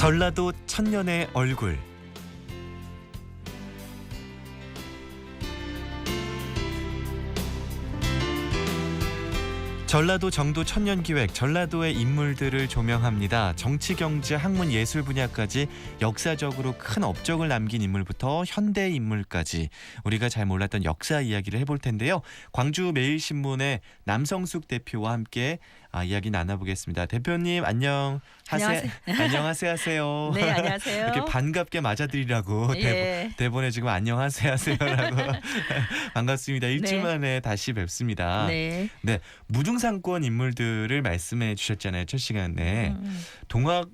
전라도 천년의 얼굴. 전라도 정도 천년기획, 전라도의 인물들을 조명합니다. 정치, 경제, 학문, 예술 분야까지 역사적으로 큰 업적을 남긴 인물부터 현대 인물까지 우리가 잘 몰랐던 역사 이야기를 해볼 텐데요. 광주 매일신문의 남성숙 대표와 함께 이야기 나눠보겠습니다. 대표님 안녕하세요. 안녕하세요. 네, 안녕하세요. 이렇게 반갑게 맞아드리라고 예. 대본에 지금 안녕하세요라고 반갑습니다. 일주일 네. 만에 다시 뵙습니다. 네. 네, 무등산권 인물들을 말씀해 주셨잖아요. 첫 시간에 동학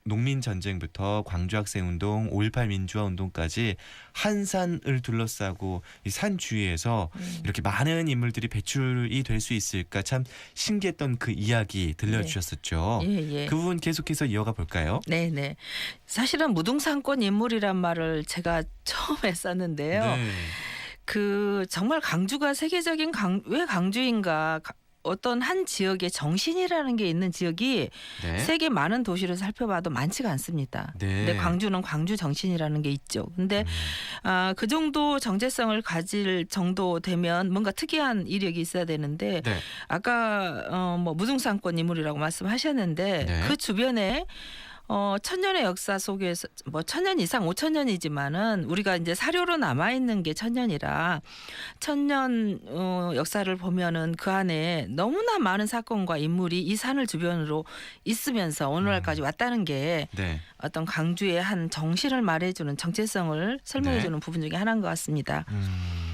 농민 전쟁부터 광주 학생 운동, 5.18 민주화 운동까지 한산을 둘러싸고 이 산 주위에서 이렇게 많은 인물들이 배출이 될 수 있을까 참 신기했던 그 이야기 들려주셨었죠. 예. 그 부분 계속해서 이어가 볼까요? 네. 사실은 무등산권 인물이란 말을 제가 처음 했었는데요. 네. 그 정말 광주가 세계적인 왜 광주인가? 어떤 한 지역의 정신이라는 게 있는 지역이 네. 세계 많은 도시를 살펴봐도 많지가 않습니다. 네. 근데 광주는 광주 정신이라는 게 있죠. 근데 그 정도 정체성을 가질 정도 되면 뭔가 특이한 이력이 있어야 되는데 네. 아까 뭐 무등산권 인물이라고 말씀하셨는데 네. 그 주변에 천년의 역사 속에서 뭐 천년 이상 5,000년이지만은 우리가 이제 사료로 남아 있는 게 천년이라 천년 역사를 보면은 그 안에 너무나 많은 사건과 인물이 이 산을 주변으로 있으면서 오늘날까지 왔다는 게 네. 어떤 광주의 한 정신을 말해주는 정체성을 설명해주는 부분 중에 하나인 것 같습니다.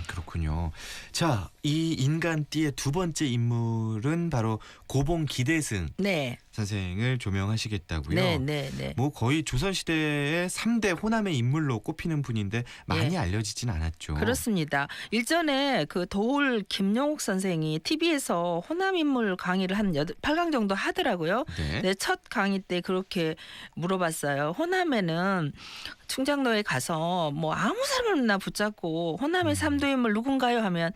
그렇군요. 자, 이 인간띠의 두 번째 인물은 바로 고봉 기대승 네. 선생을 조명하시겠다고요. 네. 뭐 거의 조선시대의 3대 호남의 인물로 꼽히는 분인데 많이 예. 알려지진 않았죠. 그렇습니다. 일전에 그 도울 김용옥 선생이 TV에서 호남 인물 강의를 한 8강 정도 하더라고요. 네. 네, 첫 강의 때 그렇게 물어봤어요. 호남에는 충장로에 가서 뭐 아무 사람이나 붙잡고 호남의 삼도 인물 누군가요 하면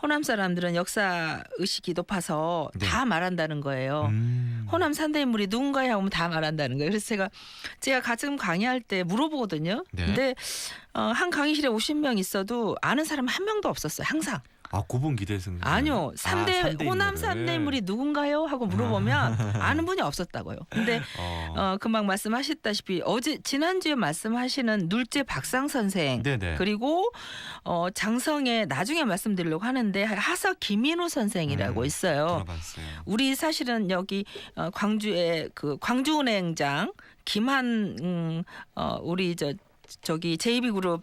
호남 사람들은 역사 의식이 높아서 네. 다 말한다는 거예요. 호남 3대 인물이 누군가요 하면 다 말한다는 거예요. 그래서 제가 가끔 강의할 때 물어보거든요. 네. 근데 한 강의실에 50명 있어도 아는 사람 한 명도 없었어요. 항상. 고봉 기대승. 아니요. 삼대 호남 인물을. 3대 인물이 누군가요? 하고 물어보면 아는 분이 없었다고요. 근데 금방 말씀하셨다시피 지난주에 말씀하시는 눌제 박상 선생 네네. 그리고 장성에 나중에 말씀드리려고 하는데 하서 김인우 선생이라고 있어요. 들어봤어요. 우리 사실은 여기 광주의 그 광주은행장 김한 우리 저기 JB그룹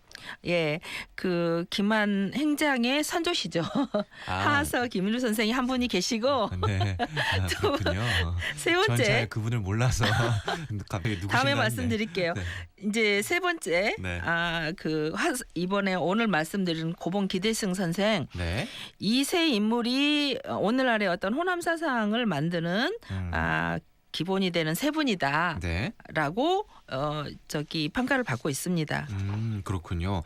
그 김한 행장의 선조시죠. 하서 김인우 선생이 한 분이 계시고 네. 그렇군요. 세 전 번째 잘 그분을 몰라서 갑자기 누구신가 다음에 했네. 말씀드릴게요. 네. 이제 세 번째 네. 이번에 오늘 말씀드린 고봉 기대승 선생 네. 이 세 인물이 오늘날의 어떤 호남 사상을 만드는 기본이 되는 세 분이다라고 네. 평가를 받고 있습니다. 그렇군요.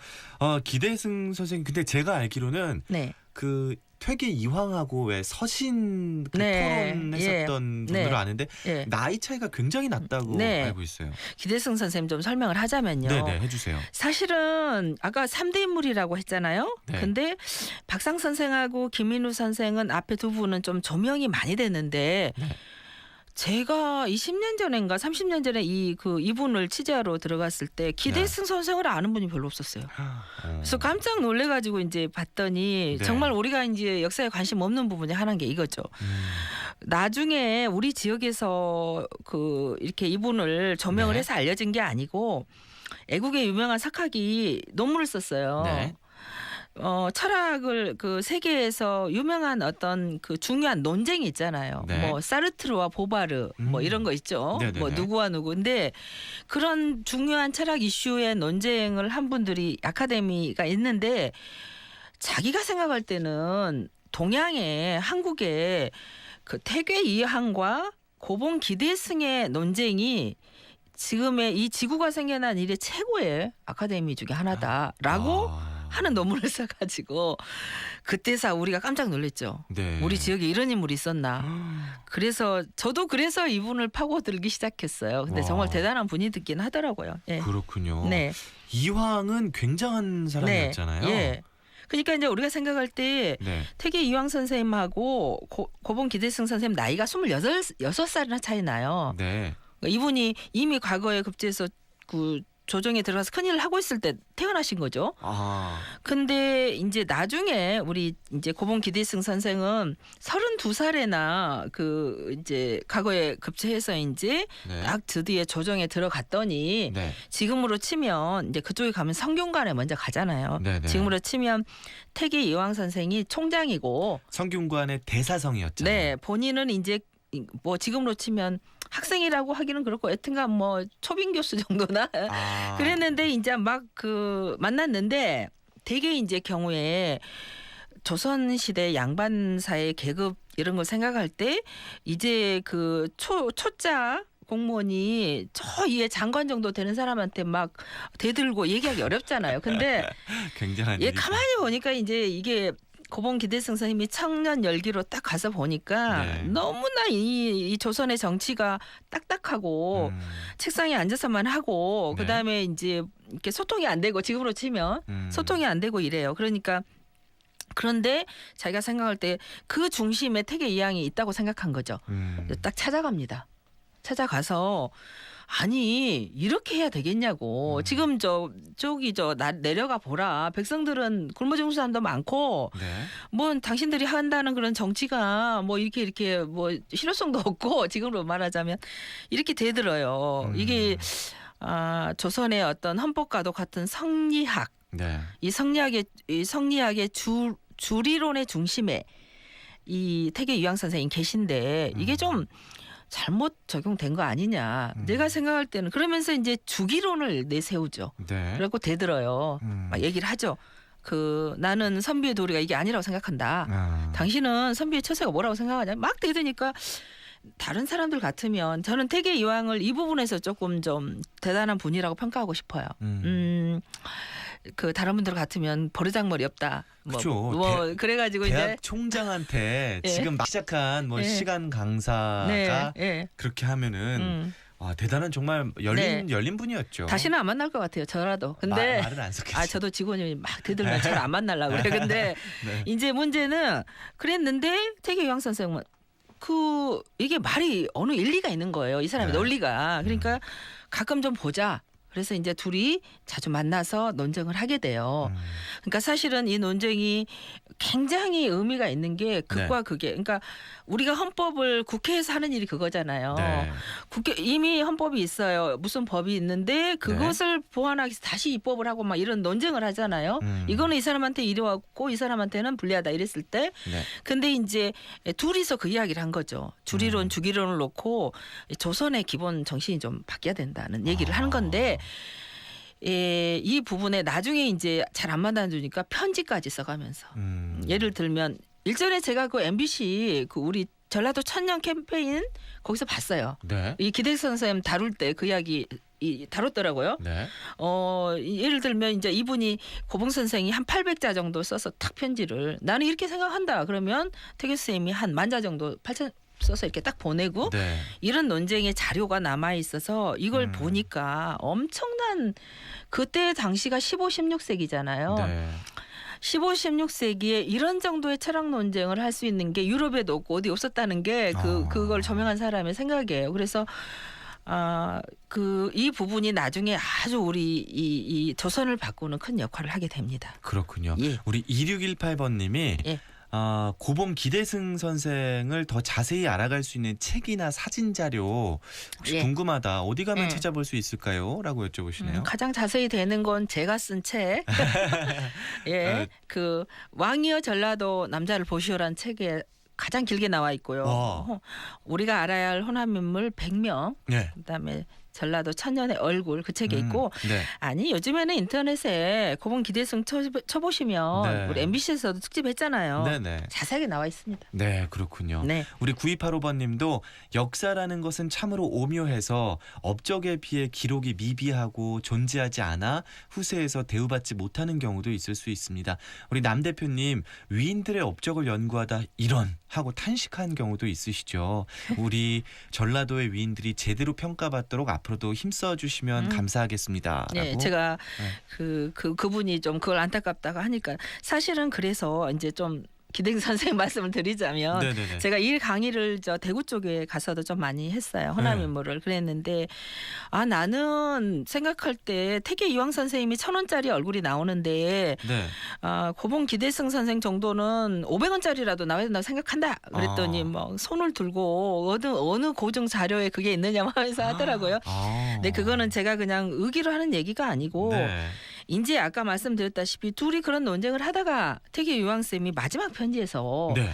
기대승 선생 근데 제가 알기로는 네. 그 퇴계 이황하고 왜 서신 네. 토론했었던 예. 분으로 네. 아는데 예. 나이 차이가 굉장히 났다고 네. 알고 있어요. 기대승 선생님 좀 설명을 하자면요. 네네 해주세요. 사실은 아까 3대 인물이라고 했잖아요. 네. 근데 박상 선생하고 김인우 선생은 앞에 두 분은 좀 조명이 많이 됐는데 네. 제가 20년 전인가 30년 전에 이분을 취재하러 들어갔을 때 기대승 선생을 아는 분이 별로 없었어요. 그래서 깜짝 놀래가지고 이제 봤더니 네. 정말 우리가 이제 역사에 관심 없는 부분이 하나인 게 이거죠. 나중에 우리 지역에서 이렇게 이분을 조명을 네. 해서 알려진 게 아니고 애국의 유명한 석학이 논문을 썼어요. 네. 철학을 세계에서 유명한 어떤 중요한 논쟁이 있잖아요. 네. 뭐 사르트르와 보바르 뭐 이런 거 있죠. 네네네. 뭐 누구와 누구인데 그런 중요한 철학 이슈의 논쟁을 한 분들이 아카데미가 있는데 자기가 생각할 때는 동양의 한국의 퇴계 이항과 고봉 기대승의 논쟁이 지금의 이 지구가 생겨난 일의 최고의 아카데미 중에 하나다라고 하는 논문을 써가지고 그때서 우리가 깜짝 놀랐죠. 네. 우리 지역에 이런 인물이 있었나. 그래서 저도 그래서 이분을 파고들기 시작했어요. 근데 와. 정말 대단한 분이 듣긴 하더라고요. 예. 그렇군요. 네. 이황은 굉장한 사람이었잖아요. 네. 예. 그러니까 이제 우리가 생각할 때 네. 태계 이황 선생님하고 고봉 기대승 선생님 나이가 26살이나 차이 나요. 네. 그러니까 이분이 이미 과거에 급제에서 그 조정에 들어가서 큰일을 하고 있을 때 태어나신 거죠. 아. 근데 이제 나중에 우리 이제 고봉 기대승 선생은 32살에나 그 이제 과거에 급제해서 이제 네. 딱 드디어 조정에 들어갔더니 네. 지금으로 치면 이제 그쪽에 가면 성균관에 먼저 가잖아요. 네네. 지금으로 치면 태계 이황 선생이 총장이고, 성균관의 대사성이었잖아요. 네 본인은 이제 뭐 지금으로 치면 학생이라고 하기는 그렇고, 여튼간 뭐 초빙 교수 정도나 아. 그랬는데 이제 막 그 만났는데 되게 이제 경우에 조선 시대 양반사의 계급 이런 걸 생각할 때 이제 그 초자 공무원이 저 위에 장관 정도 되는 사람한테 막 대들고 얘기하기 어렵잖아요. 근데 굉장한 얘 일이죠. 가만히 보니까 이제 이게 고봉 기대승 선생님이 청년 열기로 딱 가서 보니까 네. 너무나 이 조선의 정치가 딱딱하고 책상에 앉아서만 하고 네. 그다음에 이제 이렇게 소통이 안 되고, 지금으로 치면 소통이 안 되고 이래요. 그러니까 그런데 자기가 생각할 때 그 중심에 태계 이황이 있다고 생각한 거죠. 딱 찾아갑니다. 찾아가서 아니 이렇게 해야 되겠냐고. 지금 저기 내려가 보라. 백성들은 굶어 죽는 사람도 많고 네. 뭐 당신들이 한다는 그런 정치가 뭐 이렇게 뭐 실효성도 없고, 지금으로 말하자면 이렇게 되들어요. 이게 조선의 어떤 헌법과도 같은 성리학, 네. 이 성리학의 주리론의 중심에 이 태계 이황 선생님 계신데 이게 좀 잘못 적용된 거 아니냐. 내가 생각할 때는 그러면서 이제 주기론을 내세우죠. 네. 그래갖고 대들어요. 막 얘기를 하죠. 나는 선비의 도리가 이게 아니라고 생각한다. 당신은 선비의 처세가 뭐라고 생각하냐. 막 대드니까 다른 사람들 같으면 저는 태계 이황을 이 부분에서 조금 좀 대단한 분이라고 평가하고 싶어요. 그 다른 분들 같으면 버르장머리 없다. 그렇죠. 그래가지고 대학 이제 총장한테 예. 지금 막 시작한 뭐 예. 시간 강사가 네. 그렇게 하면은 와, 대단한 정말 열린 분이었죠. 다시는 안 만날 것 같아요. 저라도. 근데 말은 안 섞였죠. 저도 직원이 막 대들면 잘 안 만나려고 그래. 근데 네. 이제 문제는 그랬는데 태계 이황 선생은 이게 말이 어느 일리가 있는 거예요. 이 사람의 네. 논리가. 그러니까 가끔 좀 보자. 그래서 이제 둘이 자주 만나서 논쟁을 하게 돼요. 그러니까 사실은 이 논쟁이 굉장히 의미가 있는 게 극과 극에. 그러니까 우리가 헌법을 국회에서 하는 일이 그거잖아요. 네. 이미 헌법이 있어요. 무슨 법이 있는데 그것을 보완하기 위해서 다시 입법을 하고 막 이런 논쟁을 하잖아요. 이거는 이 사람한테 이로웠고 이 사람한테는 불리하다 이랬을 때. 네. 근데 이제 둘이서 그 이야기를 한 거죠. 주리론, 주기론을 놓고 조선의 기본 정신이 좀 바뀌어야 된다는 얘기를 하는 건데, 이 부분에 나중에 이제 잘 안 만나주니까 편지까지 써가면서 예를 들면 일전에 제가 그 MBC 우리 전라도 천년 캠페인 거기서 봤어요. 네. 이 기대승 선생님 다룰 때 그 이야기 다뤘더라고요. 네. 예를 들면 이제 이분이 고봉 선생이 한 800자 정도 써서 탁 편지를, 나는 이렇게 생각한다. 그러면 태계 선생님이 한 10,000자 정도 8,000 써서 이렇게 딱 보내고, 네. 이런 논쟁의 자료가 남아 있어서 이걸 보니까 엄청난, 그때 당시가 15, 16세기잖아요. 네. 15, 16세기에 이런 정도의 철학 논쟁을 할 수 있는 게 유럽에도 없고 어디 없었다는 게 그걸 조명한 사람의 생각이에요. 그래서 이 부분이 나중에 아주 우리 이 조선을 바꾸는 큰 역할을 하게 됩니다. 그렇군요. 예. 우리 2618번님이 예. 고봉 기대승 선생을 더 자세히 알아갈 수 있는 책이나 사진 자료 혹시 예. 궁금하다. 어디 가면 예. 찾아볼 수 있을까요? 라고 여쭤보시네요. 가장 자세히 되는 건 제가 쓴 책. 예. 그 왕이여 전라도 남자를 보시오란 책에 가장 길게 나와 있고요. 우리가 알아야 할 호남 인물 100명. 네. 그다음에 전라도 천년의 얼굴 그 책에 있고 네. 아니 요즘에는 인터넷에 고봉 기대승 쳐보시면 네. 우리 MBC에서도 특집했잖아요. 네네. 자세하게 나와 있습니다. 네, 그렇군요. 네. 우리 9285번님도 역사라는 것은 참으로 오묘해서 업적에 비해 기록이 미비하고 존재하지 않아 후세에서 대우받지 못하는 경우도 있을 수 있습니다. 우리 남 대표님 위인들의 업적을 연구하다 이런 하고 탄식한 경우도 있으시죠. 우리 전라도의 위인들이 제대로 평가받도록 앞으로도 힘써 주시면 감사하겠습니다. 네, 라고. 제가 네. 그분이 좀 그걸 안타깝다고 하니까 사실은 그래서 이제 좀 기댕 선생님 말씀을 드리자면 네네네. 제가 일 강의를 저 대구 쪽에 가서도 좀 많이 했어요. 호남 인물을 그랬는데 나는 생각할 때 태계 이황 선생님이 1,000원짜리 얼굴이 나오는데 네. 고봉 기대승 선생 정도는 500원짜리라도 나와야 된다고 생각한다. 그랬더니 뭐 손을 들고 어느 고증 자료에 그게 있느냐 하면서 하더라고요. 근데 그거는 제가 그냥 의기로 하는 얘기가 아니고 네. 이제 아까 말씀드렸다시피 둘이 그런 논쟁을 하다가 태계 유황 쌤이 마지막 편지에서 네.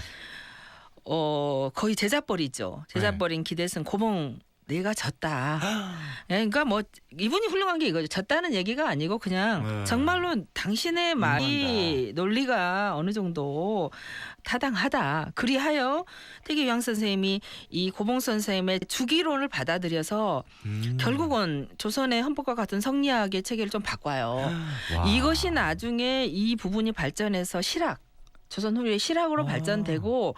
거의 제자뻘이죠. 제자뻘인 기대승 고봉 내가 졌다. 그러니까 뭐 이분이 훌륭한 게 이거죠. 졌다는 얘기가 아니고 그냥 정말로 당신의 말이 논리가 어느 정도 타당하다. 그리하여 태계 유황 선생님이 이 고봉 선생님의 주기론을 받아들여서 결국은 조선의 헌법과 같은 성리학의 체계를 좀 바꿔요. 와. 이것이 나중에 이 부분이 발전해서 실학 조선 후기의 실학으로 발전되고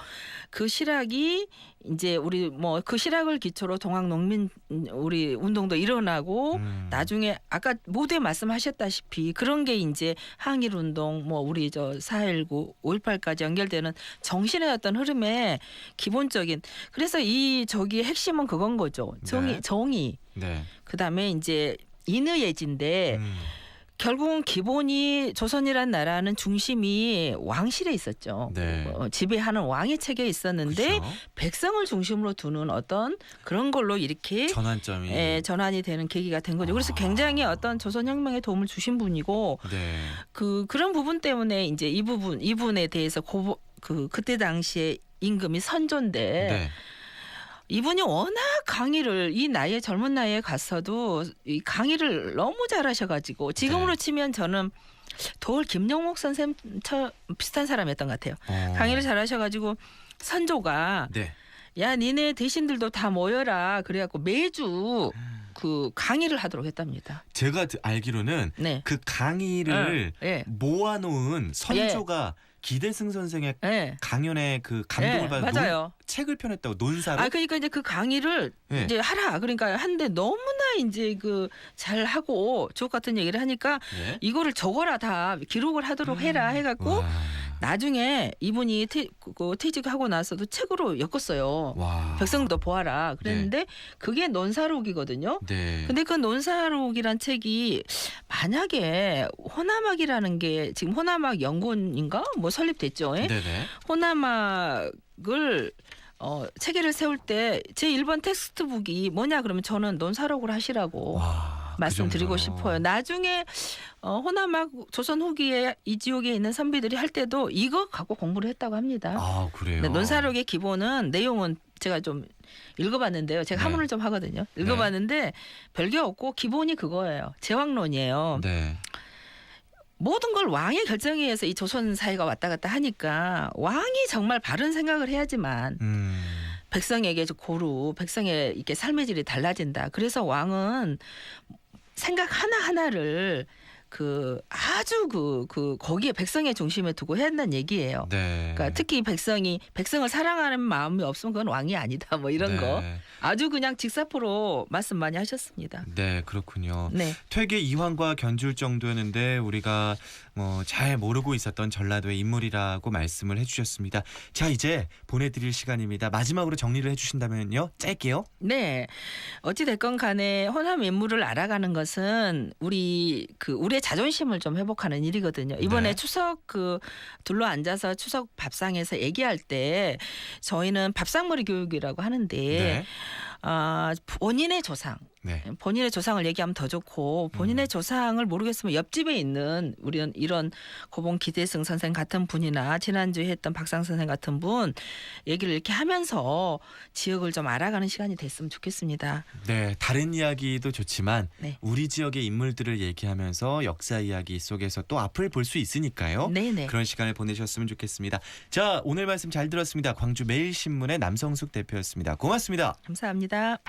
그 실학이 이제 우리 뭐 그 실학을 기초로 동학농민 우리 운동도 일어나고 나중에 아까 모두에 말씀하셨다시피 그런 게 이제 항일 운동 뭐 우리 저 4.19 5.18까지 연결되는 정신의 어떤 흐름의 기본적인 그래서 이 저기 핵심은 그건 거죠. 정의. 네. 그다음에 이제 인의예지인데 결국은 기본이 조선이란 나라는 중심이 왕실에 있었죠. 네. 지배하는 왕의 체계에 있었는데 그쵸? 백성을 중심으로 두는 어떤 그런 걸로 이렇게 전환점이 전환이 되는 계기가 된 거죠. 그래서 굉장히 어떤 조선혁명에 도움을 주신 분이고 네. 그런 부분 때문에 이제 이분에 대해서 그때 당시에 임금이 선조인데 네. 이분이 워낙 강의를 이 나이에 젊은 나이에 갔어도 이 강의를 너무 잘하셔가지고 지금으로 치면 저는 도올 김영목 선생님 비슷한 사람이었던 것 같아요. 강의를 잘하셔가지고 선조가 네. 야 니네 대신들도 다 모여라 그래갖고 매주 그 강의를 하도록 했답니다. 제가 알기로는 네. 그 강의를 모아놓은 선조가 기대승 선생의 강연에 그 감동을 받아 맞아요. 책을 펴냈다고 논사로. 그러니까 이제 그 강의를 이제 하라 그러니까 한데 너무나 이제 그 잘 하고 주옥 같은 얘기를 하니까 이거를 적어라 다 기록을 하도록 해라 해갖고 나중에 이분이 퇴직하고 나서도 책으로 엮었어요. 와. 백성도 보아라 그랬는데 그게 논사록이거든요. 네. 근데 그 논사록이란 책이 만약에 호남학이라는 게 지금 호남학 연구원인가 뭐 설립됐죠. 네네. 호남학을 체계를 세울 때 제 1번 텍스트북이 뭐냐 그러면 저는 논사록을 하시라고 말씀드리고 싶어요. 나중에 호남학 조선 후기에 이지옥에 있는 선비들이 할 때도 이거 갖고 공부를 했다고 합니다. 아 그래요. 네, 논사록의 기본은 내용은 제가 좀 읽어봤는데요. 제가 한문을 좀 하거든요. 읽어봤는데 별게 없고 기본이 그거예요. 제왕론이에요. 네. 모든 걸 왕의 결정에 의해서 이 조선 사회가 왔다 갔다 하니까 왕이 정말 바른 생각을 해야지만 백성에게 백성의 이렇게 삶의 질이 달라진다. 그래서 왕은 생각 하나하나를 아주 거기에 백성의 중심에 두고 해야 한다는 얘기예요. 네. 그러니까 특히 백성을 사랑하는 마음이 없으면 그건 왕이 아니다. 뭐 이런 거. 아주 그냥 직사포로 말씀 많이 하셨습니다. 네, 그렇군요. 네. 퇴계 이황과 견줄 정도였는데 우리가 잘 모르고 있었던 전라도의 인물이라고 말씀을 해주셨습니다. 자, 이제 보내드릴 시간입니다. 마지막으로 정리를 해주신다면요, 짧게요. 네, 어찌 됐건 간에 호남 인물을 알아가는 것은 우리의 자존심을 좀 회복하는 일이거든요. 이번에 추석 둘러 앉아서 추석 밥상에서 얘기할 때 저희는 밥상머리 교육이라고 하는데 본인의 조상 네. 본인의 조상을 얘기하면 더 좋고 본인의 조상을 모르겠으면 옆집에 있는 우리는 이런 고봉 기대승 선생 같은 분이나 지난주에 했던 박상 선생 같은 분 얘기를 이렇게 하면서 지역을 좀 알아가는 시간이 됐으면 좋겠습니다. 네, 다른 이야기도 좋지만 네. 우리 지역의 인물들을 얘기하면서 역사 이야기 속에서 또 앞을 볼 수 있으니까요. 네네. 그런 시간을 보내셨으면 좋겠습니다. 자, 오늘 말씀 잘 들었습니다. 광주 매일신문의 남성숙 대표였습니다. 고맙습니다. 감사합니다.